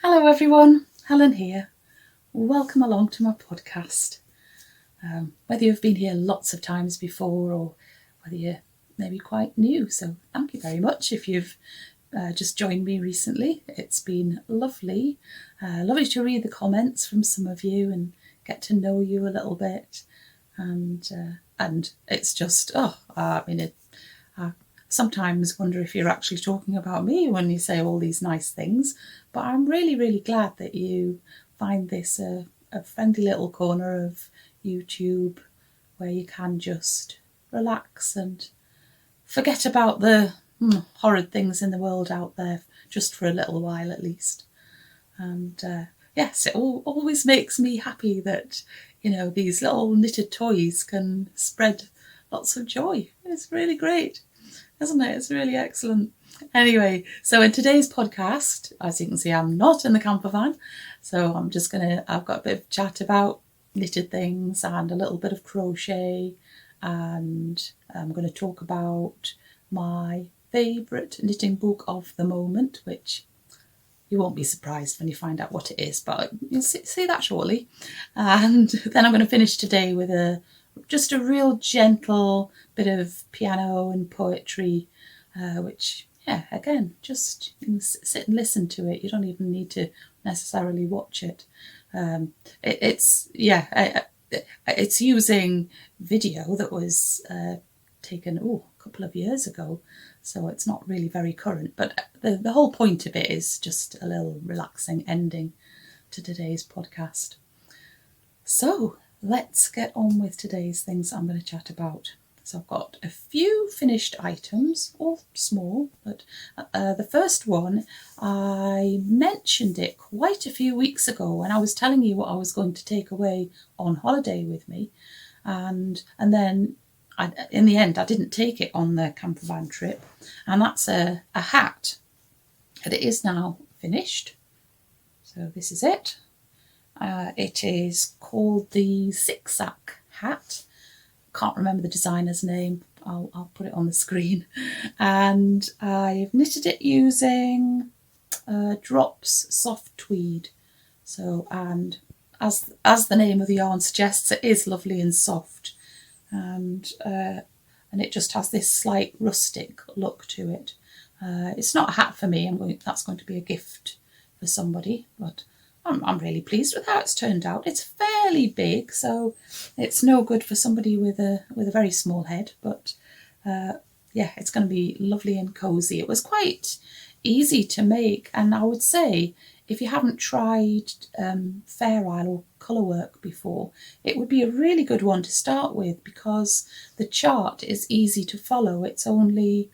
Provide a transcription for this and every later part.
Hello everyone, Helen here. Welcome along to my podcast. Whether you've been here lots of times before or whether you're maybe quite new, so thank you very much if you've just joined me recently. It's been lovely. Lovely to read the comments from some of you and get to know you a little bit. And it's just, I sometimes wonder if you're actually talking about me when you say all these nice things, but I'm really, really glad that you find this a friendly little corner of YouTube where you can just relax and forget about the horrid things in the world out there, just for a little while at least. And yes, it always makes me happy that, these little knitted toys can spread lots of joy. It's really great, isn't it? It's really excellent. Anyway, so in today's podcast, as you can see, I'm not in the camper van. So I've got a bit of chat about knitted things and a little bit of crochet. And I'm going to talk about my favourite knitting book of the moment, which you won't be surprised when you find out what it is, but you'll see that shortly. And then I'm going to finish today with just a real gentle bit of piano and poetry, which, again, just sit and listen to it. You don't even need to necessarily watch it. It's using video that was taken a couple of years ago, so it's not really very current, but the whole point of it is just a little relaxing ending to today's podcast. So let's get on with today's things I'm going to chat about. So I've got a few finished items, all small, but the first one, I mentioned it quite a few weeks ago when I was telling you what I was going to take away on holiday with me, and then in the end I didn't take it on the camper van trip, and that's a hat, and it is now finished. So this is it. It is called the SikSak hat. Can't remember the designer's name. I'll put it on the screen. And I've knitted it using Drops Soft Tweed. So, and as the name of the yarn suggests, it is lovely and soft, and it just has this slight rustic look to it. It's not a hat for me. That's going to be a gift for somebody, but I'm really pleased with how it's turned out. It's fairly big, so it's no good for somebody with a very small head, but it's going to be lovely and cozy. It was quite easy to make, and I would say if you haven't tried Fair Isle or colour work before, it would be a really good one to start with, because the chart is easy to follow. It's only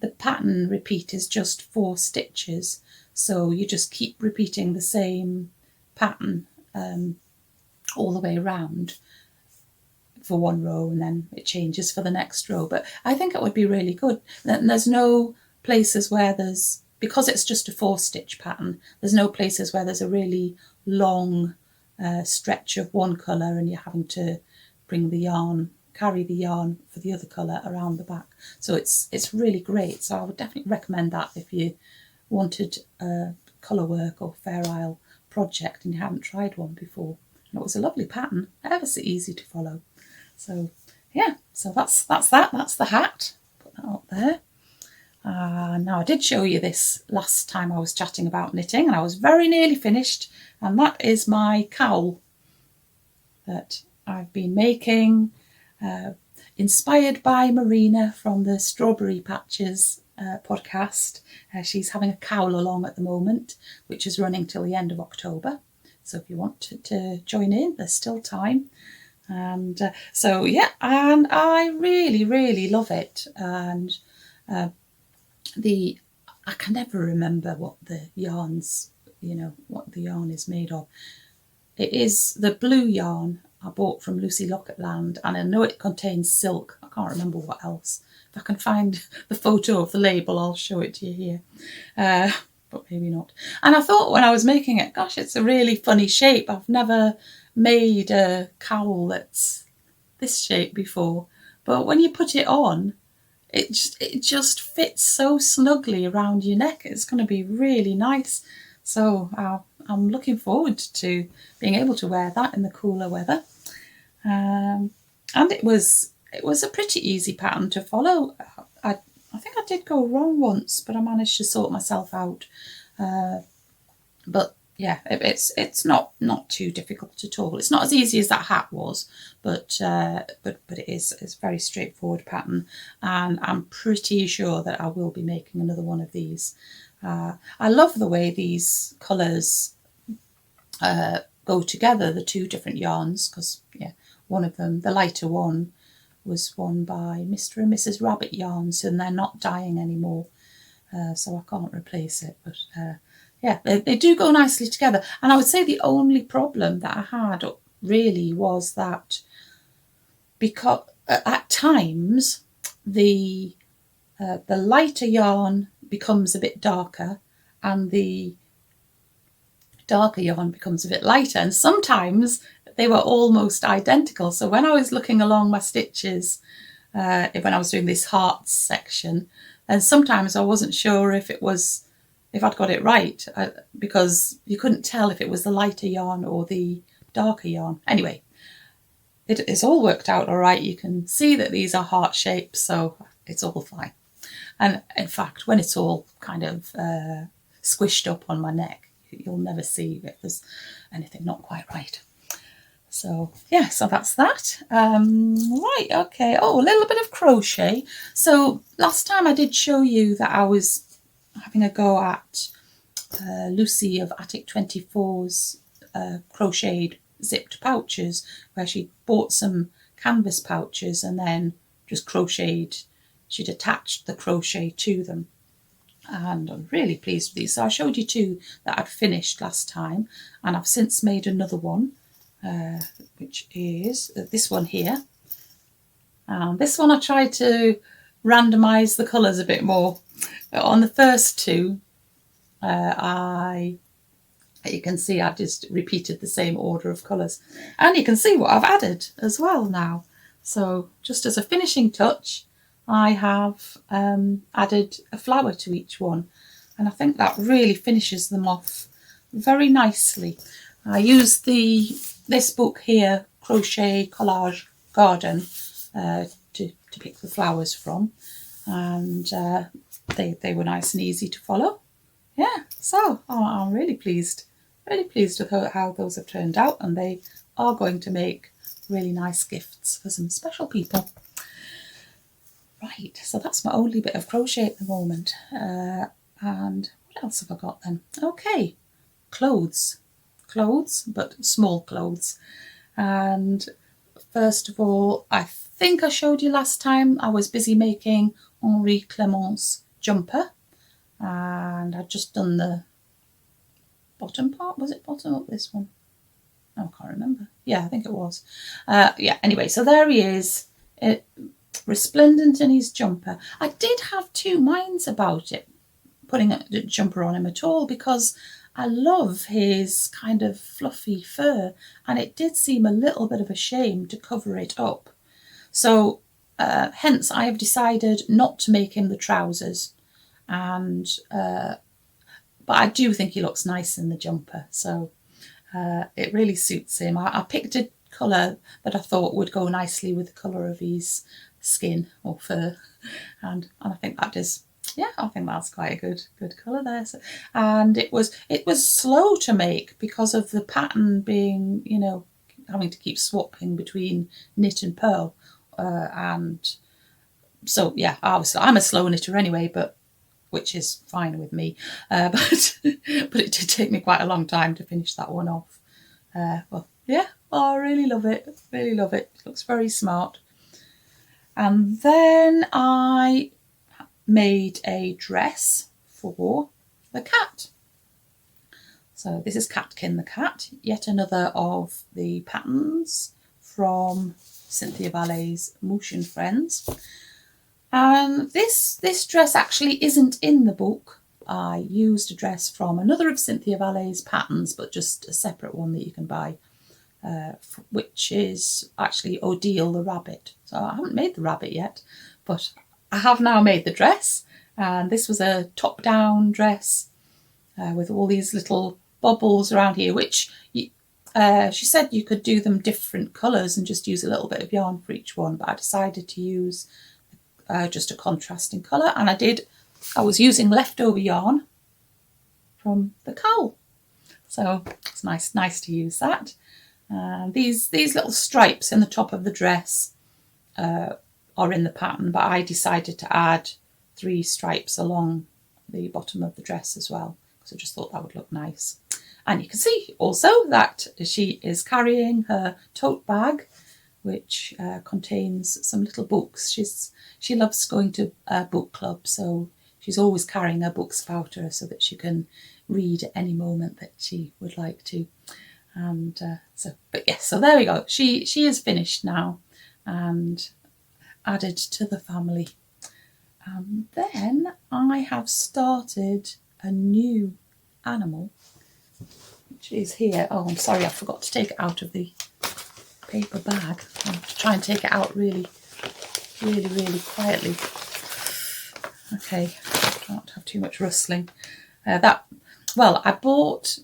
the pattern repeat is just 4 stitches. So you just keep repeating the same pattern all the way around for one row, and then it changes for the next row. But I think it would be really good. There's no places where because it's just a 4-stitch pattern, there's no places where there's a really long stretch of one colour and you're having to carry the yarn for the other colour around the back. So it's really great. So I would definitely recommend that if you wanted a colour work or Fair Isle project and you haven't tried one before. And it was a lovely pattern, ever so easy to follow. So so that's the hat. Put that up there. Now I did show you this last time I was chatting about knitting, and I was very nearly finished, and that is my cowl that I've been making, inspired by Marina from the StrawberryPatches podcast. She's having a cowl along at the moment, which is running till the end of October. So if you want to join in, there's still time. And and I really, really love it. And I can never remember what the yarns, what the yarn is made of. It is the blue yarn I bought from Lucy Locketland, and I know it contains silk. I can't remember what else. If I can find the photo of the label, I'll show it to you here. But maybe not. And I thought when I was making it, gosh, it's a really funny shape. I've never made a cowl that's this shape before. But when you put it on, it just fits so snugly around your neck. It's going to be really nice. So I'm looking forward to being able to wear that in the cooler weather. And it was a pretty easy pattern to follow. I think I did go wrong once, but I managed to sort myself out. But yeah, it's not too difficult at all. It's not as easy as that hat was, but it is, it's a very straightforward pattern, and I'm pretty sure that I will be making another one of these. I love the way these colours go together, the two different yarns, because yeah, one of them, the lighter one, was won by Mr. and Mrs. Rabbit yarns, and they're not dyeing anymore, so I can't replace it. But yeah, they do go nicely together. And I would say the only problem that I had really was that because at times the lighter yarn becomes a bit darker and the darker yarn becomes a bit lighter, and sometimes they were almost identical. So when I was looking along my stitches, when I was doing this hearts section, and sometimes I wasn't sure if I'd got it right, because you couldn't tell if it was the lighter yarn or the darker yarn. Anyway, it's all worked out all right. You can see that these are heart shapes, so it's all fine. And in fact, when it's all kind of squished up on my neck, you'll never see if there's anything not quite right. So yeah, so that's that. Right, okay. Oh, a little bit of crochet. So last time I did show you that I was having a go at Lucy of Attic 24's crocheted zipped pouches, where she bought some canvas pouches and then just crocheted. She'd attached the crochet to them, and I'm really pleased with these. So I showed you two that I'd finished last time, and I've since made another one, which is this one here. This one I tried to randomise the colours a bit more. On the first two, you can see I just repeated the same order of colours, and you can see what I've added as well now. So just as a finishing touch, I have added a flower to each one, and I think that really finishes them off very nicely. I used this book here, Crochet Collage Garden, to pick the flowers from, and they were nice and easy to follow. Yeah, so I'm really pleased with how those have turned out, and they are going to make really nice gifts for some special people. Right, so that's my only bit of crochet at the moment. And what else have I got then? Okay, clothes, but small clothes. And first of all, I think I showed you last time I was busy making Henri Clement's jumper, and I'd just done the bottom part. Was it bottom up, this one? Oh, I can't remember. Yeah, I think it was. Yeah, anyway, so there he is, resplendent in his jumper. I did have two minds about it, putting a jumper on him at all, because I love his kind of fluffy fur, and it did seem a little bit of a shame to cover it up. So hence I have decided not to make him the trousers, and but I do think he looks nice in the jumper, so it really suits him. I picked a colour that I thought would go nicely with the colour of his skin or fur, and I think that is, yeah, I think that's quite a good colour there. So, and it was slow to make because of the pattern being, you know, having to keep swapping between knit and purl, and so yeah, obviously I'm a slow knitter anyway, but which is fine with me, but it did take me quite a long time to finish that one off. Well, yeah, I really love it, it looks very smart. And then I made a dress for the cat. So this is Catkin the cat, yet another of the patterns from Cinthia Vallet's Mouche and Friends. And this dress actually isn't in the book. I used a dress from another of Cinthia Vallet's patterns, but just a separate one that you can buy, which is actually Odile the rabbit. So I haven't made the rabbit yet, but I have now made the dress, and this was a top-down dress, with all these little bobbles around here, which she said you could do them different colours and just use a little bit of yarn for each one, but I decided to use just a contrasting colour, and I was using leftover yarn from the cowl, so it's nice to use that. These little stripes in the top of the dress are in the pattern, but I decided to add 3 stripes along the bottom of the dress as well, because I just thought that would look nice. And you can see also that she is carrying her tote bag, which contains some little books. She loves going to a book club, so she's always carrying her books about her so that she can read at any moment that she would like to. And so there we go. She is finished now and added to the family. Then I have started a new animal, which is here. Oh, I'm sorry, I forgot to take it out of the paper bag. I have to try and take it out really quietly. Okay, don't have too much rustling. I bought.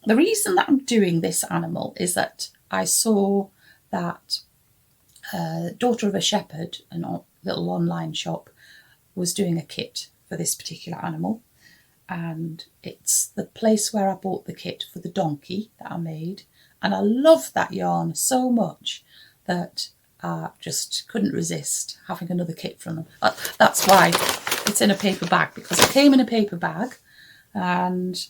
The reason that I'm doing this animal is that I saw that Daughter of a Shepherd, a little online shop, was doing a kit for this particular animal, and it's the place where I bought the kit for the donkey that I made, and I love that yarn so much that I just couldn't resist having another kit from them. That's why it's in a paper bag, because it came in a paper bag, and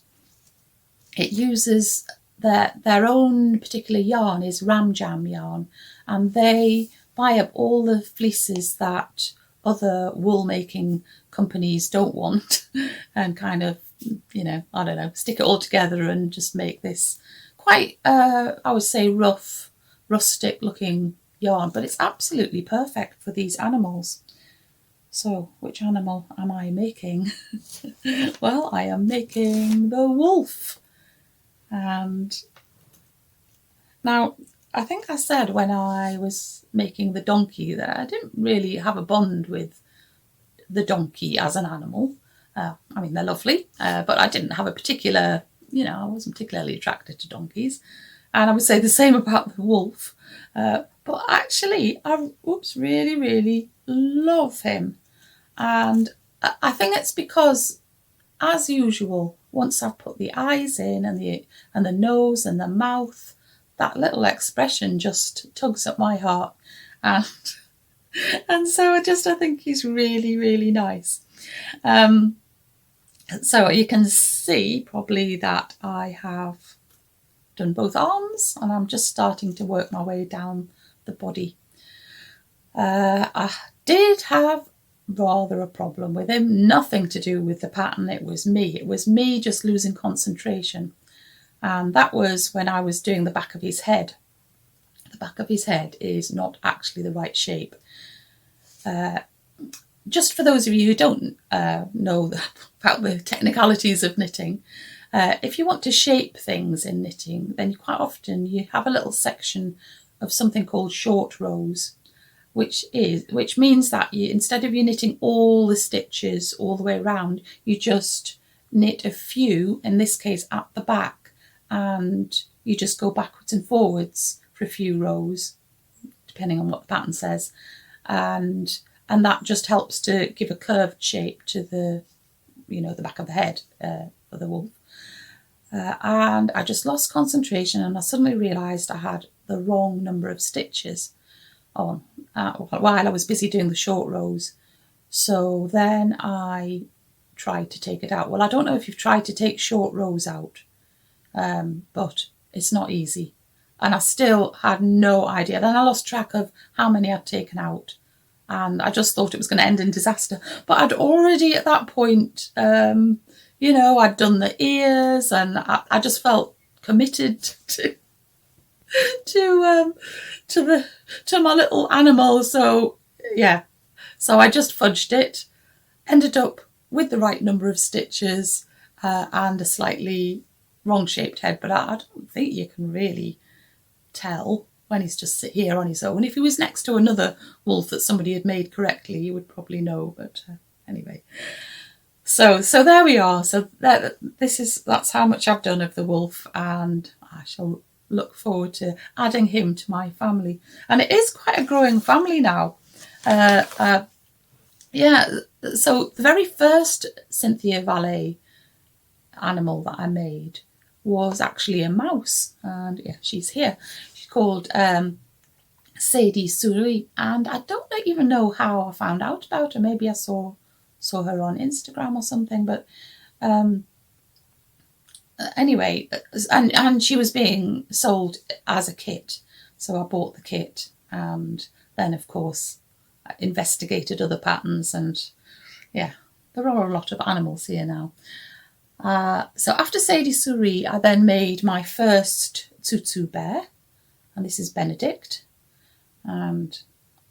it uses their own particular yarn is Ram Jam yarn, and they buy up all the fleeces that other wool making companies don't want and kind of, I don't know, stick it all together and just make this quite, I would say, rough, rustic looking yarn, but it's absolutely perfect for these animals. So which animal am I making? Well, I am making the wolf. And now, I think I said when I was making the donkey that I didn't really have a bond with the donkey as an animal. I mean, they're lovely, but I didn't have a particular, I wasn't particularly attracted to donkeys. And I would say the same about the wolf. But actually, I really love him. And I think it's because, as usual, once I've put the eyes in and the nose and the mouth, that little expression just tugs at my heart, and so I think he's really nice. So you can see probably that I have done both arms, and I'm just starting to work my way down the body. I did have rather a problem with him, nothing to do with the pattern. It was me just losing concentration, and that was when I was doing the back of his head. The back of his head is not actually the right shape. Just for those of you who don't know about the technicalities of knitting, if you want to shape things in knitting, then quite often you have a little section of something called short rows, which means that instead of you knitting all the stitches all the way around, you just knit a few, in this case at the back, and you just go backwards and forwards for a few rows, depending on what the pattern says, and that just helps to give a curved shape to the back of the head for the wolf. And I just lost concentration, and I suddenly realised I had the wrong number of stitches on while I was busy doing the short rows. So then I tried to take it out. Well, I don't know if you've tried to take short rows out, but it's not easy. And I still had no idea. Then I lost track of how many I'd taken out, and I just thought it was going to end in disaster. But I'd already at that point, I'd done the ears, and I just felt committed to my little animal. So yeah, so I just fudged it, ended up with the right number of stitches and a slightly wrong shaped head, but I don't think you can really tell when he's just sit here on his own. If he was next to another wolf that somebody had made correctly, you would probably know, but anyway. So there we are. So that's how much I've done of the wolf, and I shall look forward to adding him to my family. And it is quite a growing family now. Yeah, so the very first Cinthia Vallet animal that I made was actually a mouse, and yeah, she's here. She's called Sadie Souris, and I don't even know how I found out about her. Maybe I saw her on Instagram or something, but anyway, and she was being sold as a kit, so I bought the kit, and then of course I investigated other patterns, and yeah, there are a lot of animals here now. So after Sadie Souris, I then made my first tutu bear, and this is Benedict, and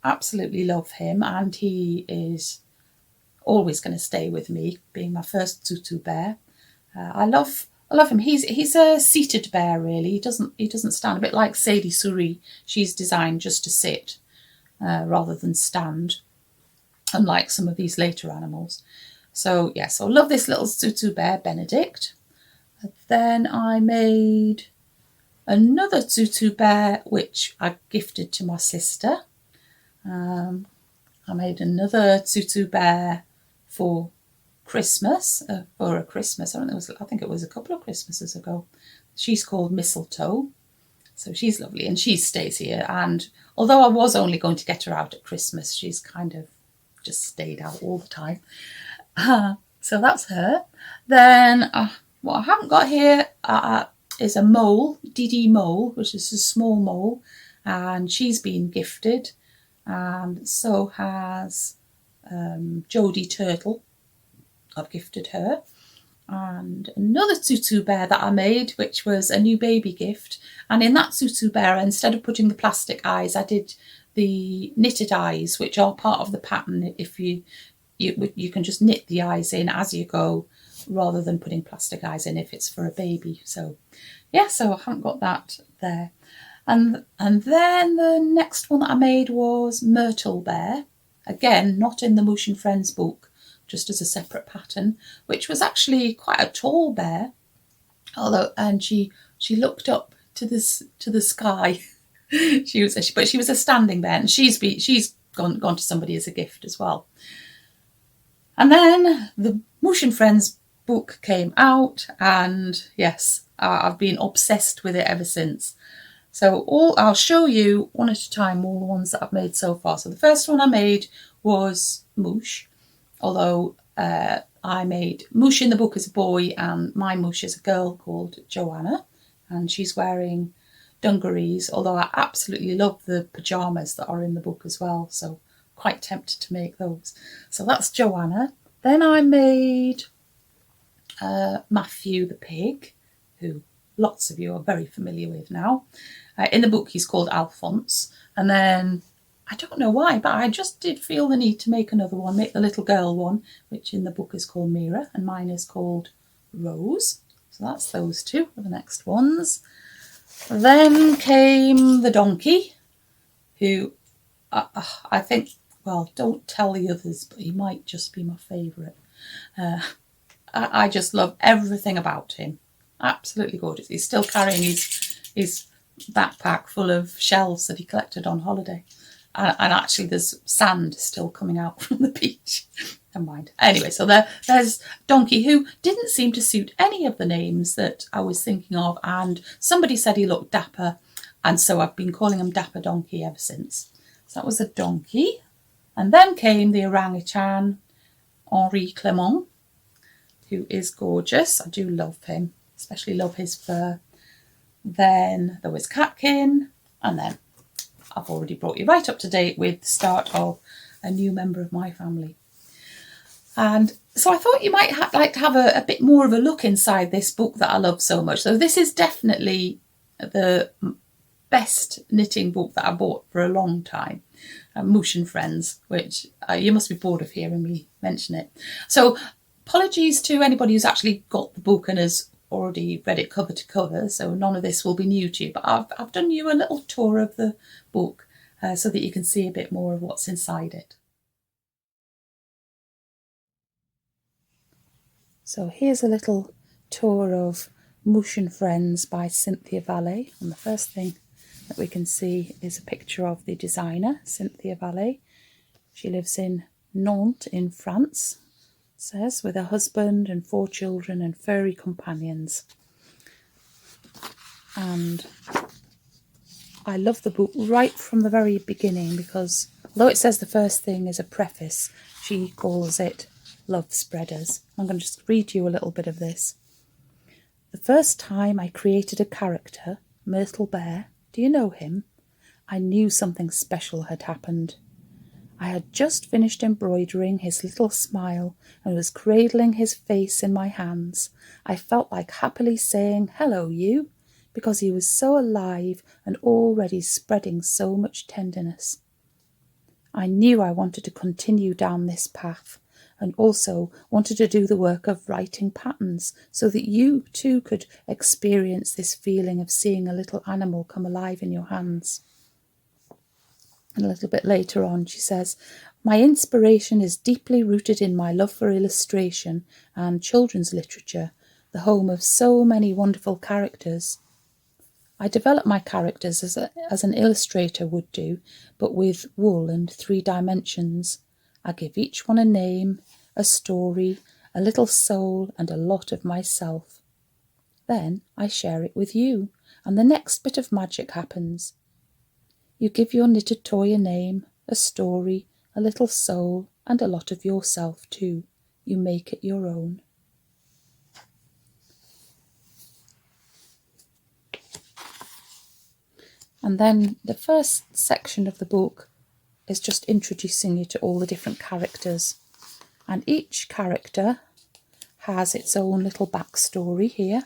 absolutely love him, and he is always going to stay with me, being my first tutu bear. I love him. He's a seated bear, really. He doesn't stand, a bit like Sadie Souris. She's designed just to sit rather than stand, unlike some of these later animals. So yeah, so I love this little tutu bear, Benedict. Then I made another tutu bear, which I gifted to my sister. I made another tutu bear for Christmas, for a Christmas. I think it was a couple of Christmases ago. She's called Mistletoe, so she's lovely, and she stays here. And although I was only going to get her out at Christmas, she's kind of just stayed out all the time. So that's her. Then what I haven't got here is a mole, Didi mole, which is a small mole, and she's been gifted, and so has Jodie Turtle. I've gifted her. And another tutu bear that I made, which was a new baby gift, and in that tutu bear, instead of putting the plastic eyes, I did the knitted eyes, which are part of the pattern. If you can just knit the eyes in as you go, rather than putting plastic eyes in if it's for a baby. So yeah, so I haven't got that there. And then the next one that I made was Myrtle Bear. Again, not in the Mouche and Friends book, just as a separate pattern, which was actually quite a tall bear. And she looked up to the sky. she was a standing bear, and she's gone to somebody as a gift as well. And then the Mouche and Friends book came out, and yes, I've been obsessed with it ever since. So I'll show you one at a time all the ones that I've made so far. So the first one I made was Mouche, although I made Mouche in the book as a boy, and my Mouche is a girl called Joanna, and she's wearing dungarees, although I absolutely love the pyjamas that are in the book as well, so quite tempted to make those. So that's Joanna. Then I made Matthew the pig, who lots of you are very familiar with now. In the book he's called Alphonse, and then I don't know why, but I just did feel the need to make another one, make the little girl one, which in the book is called Mira, and mine is called Rose. So that's those two are the next ones. Then came the donkey, who I think, well, don't tell the others, but he might just be my favourite. I just love everything about him. Absolutely gorgeous. He's still carrying his backpack full of shells that he collected on holiday. And actually there's sand still coming out from the beach. Never mind. Anyway, so there's Donkey, who didn't seem to suit any of the names that I was thinking of. And somebody said he looked dapper. And so I've been calling him Dapper Donkey ever since. So that was a donkey. And then came the orangutan, Henri Clement, who is gorgeous. I do love him, especially love his fur. Then there was Catkin, and then I've already brought you right up to date with the start of a new member of my family. And so I thought you might like to have a bit more of a look inside this book that I love so much. So this is definitely the best knitting book that I bought for a long time, Mouche and Friends, which you must be bored of hearing me mention it. So apologies to anybody who's actually got the book and has already read it cover to cover, so none of this will be new to you, but I've done you a little tour of the book so that you can see a bit more of what's inside it. So here's a little tour of Mouche and Friends by Cinthia Vallet, and the first thing that we can see is a picture of the designer, Cinthia Vallet. She lives in Nantes in France, it says, with her husband and 4 children and furry companions. And I love the book right from the very beginning because although it says the first thing is a preface, she calls it Love Spreaders. I'm going to just read you a little bit of this. The first time I created a character, Myrtle Bear, do you know him? I knew something special had happened. I had just finished embroidering his little smile and was cradling his face in my hands. I felt like happily saying, "Hello, you," because he was so alive and already spreading so much tenderness. I knew I wanted to continue down this path and also wanted to do the work of writing patterns so that you too could experience this feeling of seeing a little animal come alive in your hands. And a little bit later on she says, my inspiration is deeply rooted in my love for illustration and children's literature, the home of so many wonderful characters. I develop my characters as an illustrator would do, but with wool and 3 dimensions. I give each one a name, a story, a little soul, and a lot of myself. Then I share it with you, and the next bit of magic happens. You give your knitted toy a name, a story, a little soul, and a lot of yourself too. You make it your own. And then the first section of the book is just introducing you to all the different characters. And each character has its own little backstory here.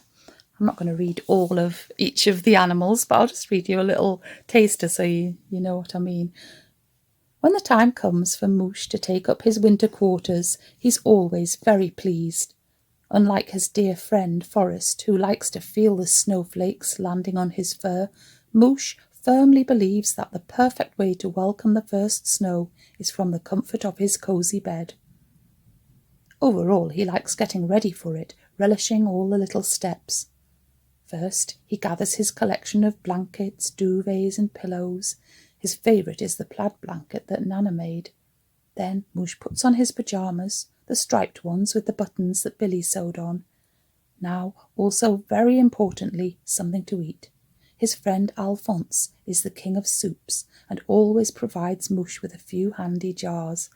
I'm not going to read all of each of the animals, but I'll just read you a little taster so you know what I mean. When the time comes for Mouche to take up his winter quarters, he's always very pleased. Unlike his dear friend Forest, who likes to feel the snowflakes landing on his fur, Mouche firmly believes that the perfect way to welcome the first snow is from the comfort of his cosy bed. Overall, he likes getting ready for it, relishing all the little steps. First, he gathers his collection of blankets, duvets and pillows. His favourite is the plaid blanket that Nana made. Then Mouche puts on his pyjamas, the striped ones with the buttons that Billy sewed on. Now, also very importantly, something to eat. His friend Alphonse is the king of soups and always provides Mouche with a few handy jars.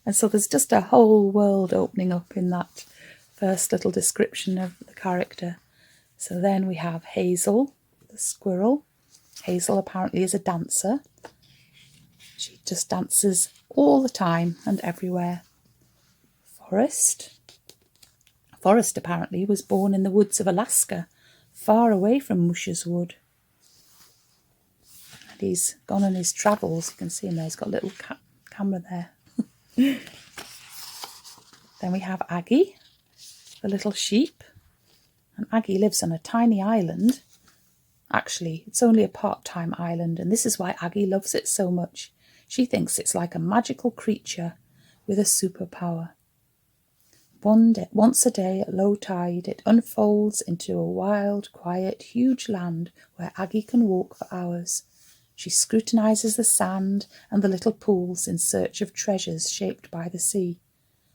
And so there's just a whole world opening up in that first little description of the character. So then we have Hazel, the squirrel. Hazel apparently is a dancer. She just dances all the time and everywhere. Forest. Forest apparently was born in the woods of Alaska, far away from Mouche's wood. And he's gone on his travels. You can see him there. He's got a little camera there. Then we have Aggie, the little sheep. And Aggie lives on a tiny island. Actually, it's only a part-time island, and this is why Aggie loves it so much. She thinks it's like a magical creature with a superpower. Once a day at low tide, it unfolds into a wild, quiet, huge land where Aggie can walk for hours. She scrutinises the sand and the little pools in search of treasures shaped by the sea.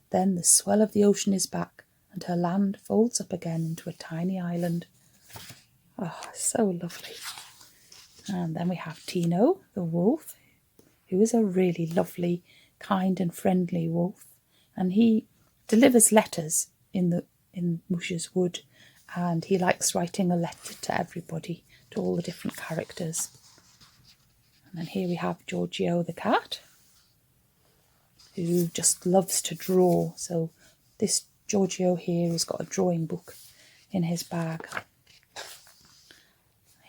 Then the swell of the ocean is back, and her land folds up again into a tiny island. Oh, so lovely. And then we have Tino, the wolf, who is a really lovely, kind and friendly wolf. And he delivers letters in Mouche's wood, and he likes writing a letter to everybody, to all the different characters. And then here we have Giorgio the cat, who just loves to draw. So this Giorgio here has got a drawing book in his bag.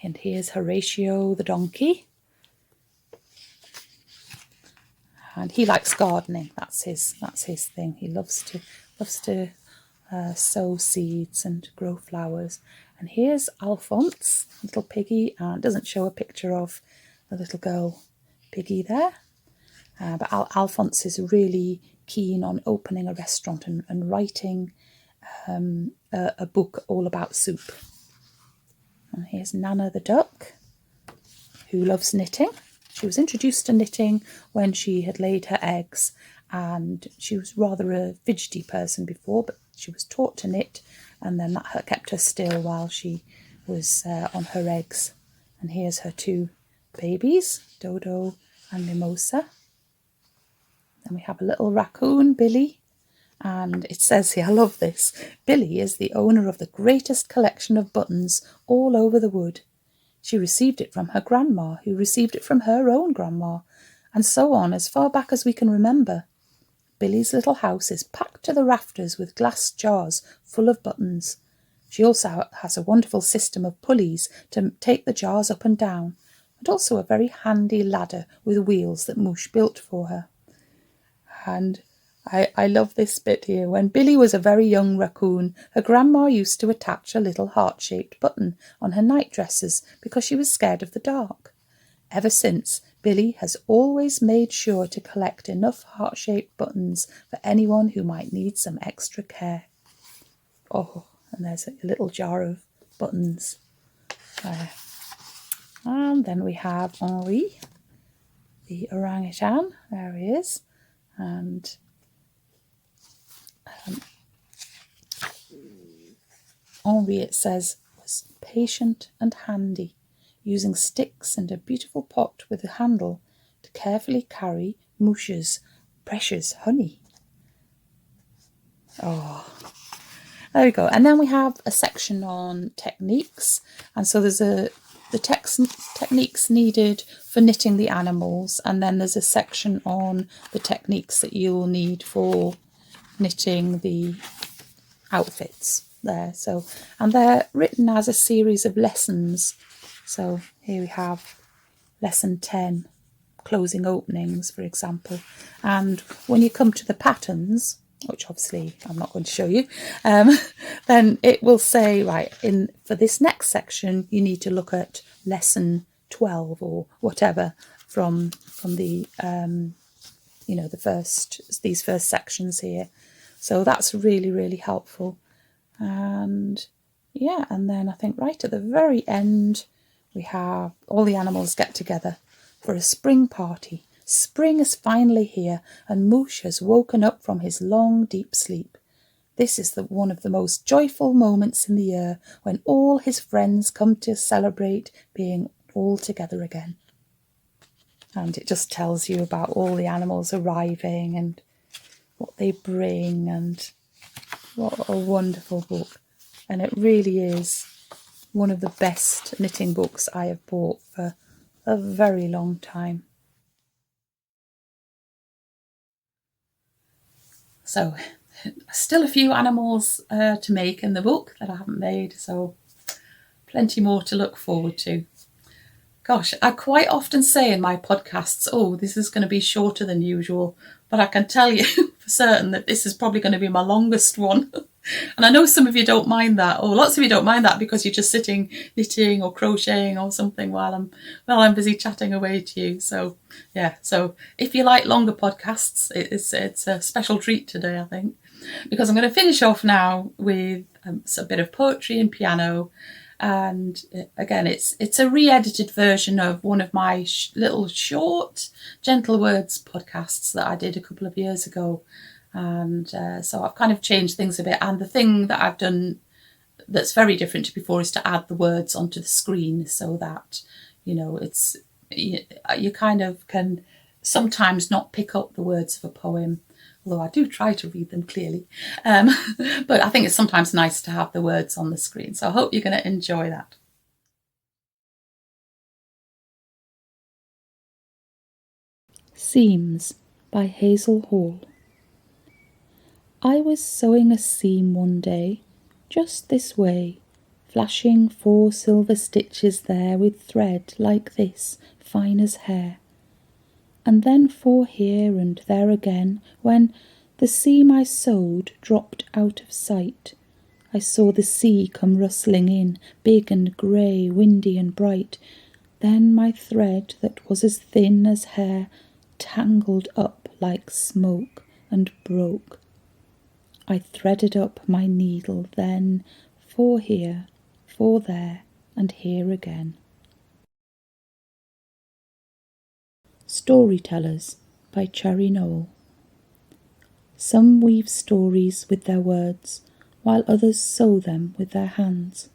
And here's Horatio the donkey. And he likes gardening. That's his thing. He loves to sow seeds and grow flowers. And here's Alphonse, little piggy, and it doesn't show a picture of the little girl piggy there. But Alphonse is really keen on opening a restaurant and writing a book all about soup. And here's Nana the duck, who loves knitting. She was introduced to knitting when she had laid her eggs, and she was rather a fidgety person before, but she was taught to knit, and then that kept her still while she was on her eggs. And here's her two babies, Dodo and Mimosa. Then we have a little raccoon, Billy, and it says here, I love this, Billy is the owner of the greatest collection of buttons all over the wood. She received it from her grandma, who received it from her own grandma, and so on as far back as we can remember. Billy's little house is packed to the rafters with glass jars full of buttons. She also has a wonderful system of pulleys to take the jars up and down, and also a very handy ladder with wheels that Mouche built for her. And I love this bit here. When Billy was a very young raccoon, her grandma used to attach a little heart-shaped button on her night dresses because she was scared of the dark. Ever since, Billy has always made sure to collect enough heart-shaped buttons for anyone who might need some extra care. Oh, and there's a little jar of buttons there. And then we have Henri, the orangutan. There he is. And Henri, it says, was patient and handy, using sticks and a beautiful pot with a handle to carefully carry Mouche's precious honey. Oh, there we go. And then we have a section on techniques. And so there's the techniques needed for knitting the animals. And then there's a section on the techniques that you'll need for knitting the outfits there. So, and they're written as a series of lessons. So here we have lesson 10, closing openings, for example. And when you come to the patterns, which obviously I'm not going to show you, then it will say, right, for this next section, you need to look at lesson 12 or whatever from the, these first sections here. So that's really, really helpful. And yeah, and then I think right at the very end, we have all the animals get together for a spring party. Spring is finally here, and Mouche has woken up from his long, deep sleep. This is one of the most joyful moments in the year, when all his friends come to celebrate being all together again. And it just tells you about all the animals arriving and what they bring, and what a wonderful book. And it really is one of the best knitting books I have bought for a very long time. So, still a few animals to make in the book that I haven't made, so plenty more to look forward to. Gosh, I quite often say in my podcasts, oh, this is going to be shorter than usual, but I can tell you for certain that this is probably going to be my longest one. And I know some of you don't mind that, or lots of you don't mind that because you're just sitting knitting or crocheting or something while I'm busy chatting away to you. So yeah, so if you like longer podcasts, it's a special treat today, I think, because I'm going to finish off now with a bit of poetry and piano. And again, it's a re-edited version of one of my little short Gentle Words podcasts that I did a couple of years ago. And so I've kind of changed things a bit. And the thing that I've done that's very different to before is to add the words onto the screen, so that, it's you kind of can sometimes not pick up the words of a poem, although I do try to read them clearly. But I think it's sometimes nice to have the words on the screen. So I hope you're going to enjoy that. Seams by Hazel Hall. I was sewing a seam one day, just this way, flashing 4 silver stitches there with thread like this, fine as hair, and then 4 here and there again, when the seam I sewed dropped out of sight. I saw the sea come rustling in, big and grey, windy and bright. Then my thread, that was as thin as hair, tangled up like smoke and broke. I threaded up my needle then, for here, for there, and here again. Storytellers by Cherry Noel. Some weave stories with their words, while others sew them with their hands.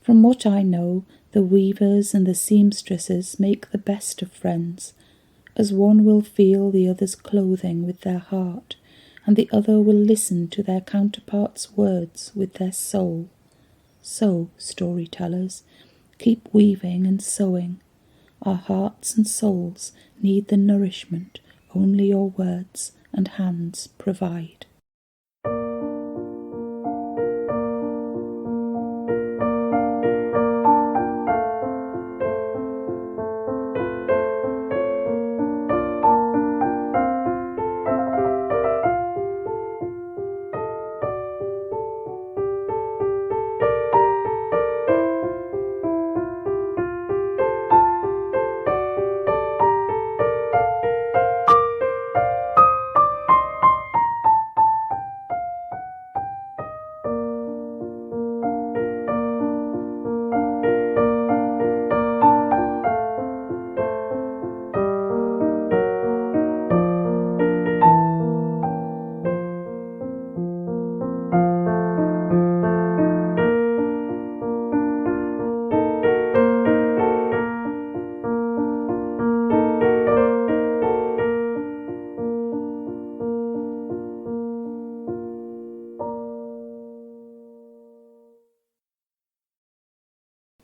From what I know, the weavers and the seamstresses make the best of friends, as one will feel the other's clothing with their heart, and the other will listen to their counterpart's words with their soul. So, storytellers, keep weaving and sewing. Our hearts and souls need the nourishment only your words and hands provide.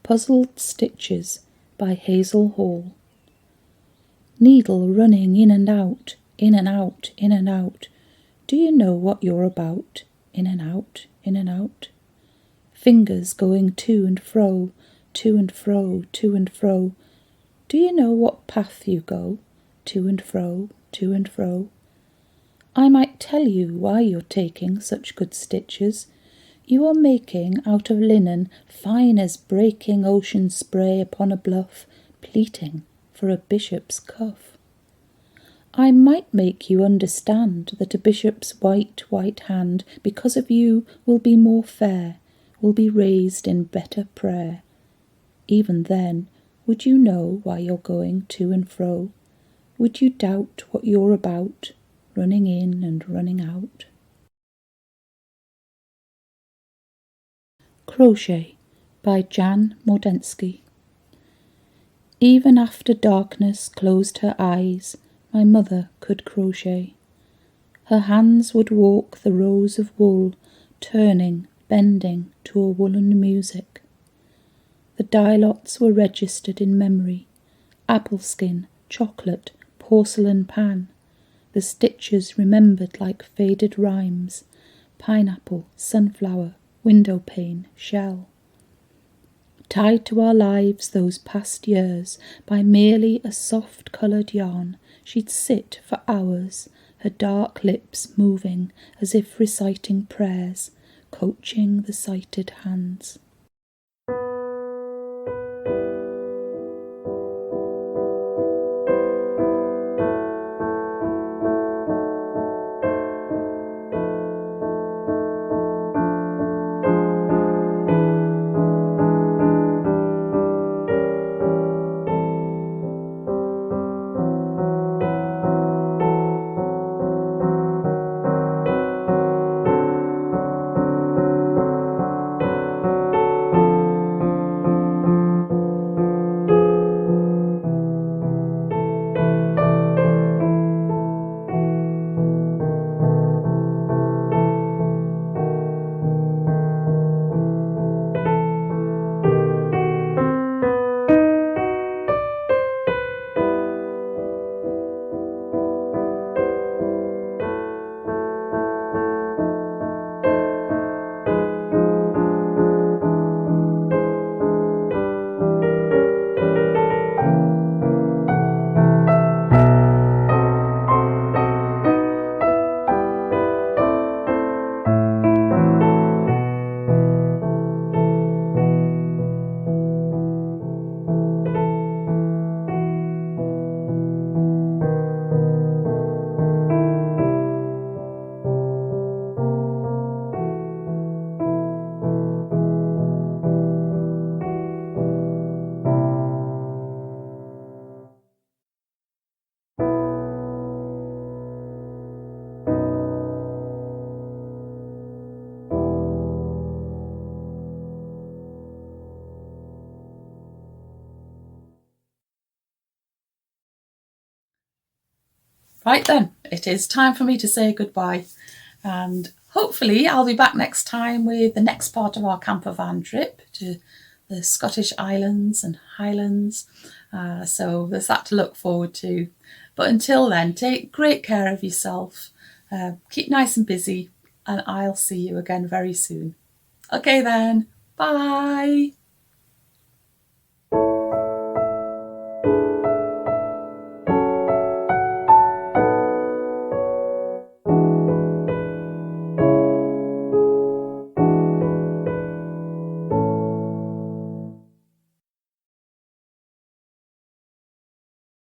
Puzzled Stitches by Hazel Hall. Needle running in and out, in and out, in and out. Do you know what you're about? In and out, in and out. Fingers going to and fro, to and fro, to and fro. Do you know what path you go? To and fro, to and fro. I might tell you why you're taking such good stitches. You are making out of linen, fine as breaking ocean spray upon a bluff, pleating for a bishop's cuff. I might make you understand that a bishop's white, white hand, because of you, will be more fair, will be raised in better prayer. Even then, would you know why you're going to and fro? Would you doubt what you're about, running in and running out? Crochet by Jan Mordensky. Even after darkness closed her eyes, my mother could crochet. Her hands would walk the rows of wool, turning, bending to a woolen music. The dye lots were registered in memory: apple skin, chocolate, porcelain pan. The stitches remembered like faded rhymes: pineapple, sunflower, window pane, shell. Tied to our lives those past years by merely a soft-coloured yarn, she'd sit for hours, her dark lips moving as if reciting prayers, coaching the sighted hands. Right then, it is time for me to say goodbye, and hopefully I'll be back next time with the next part of our camper van trip to the Scottish Islands and Highlands. So there's that to look forward to. But until then, take great care of yourself, keep nice and busy, and I'll see you again very soon. Okay then, bye.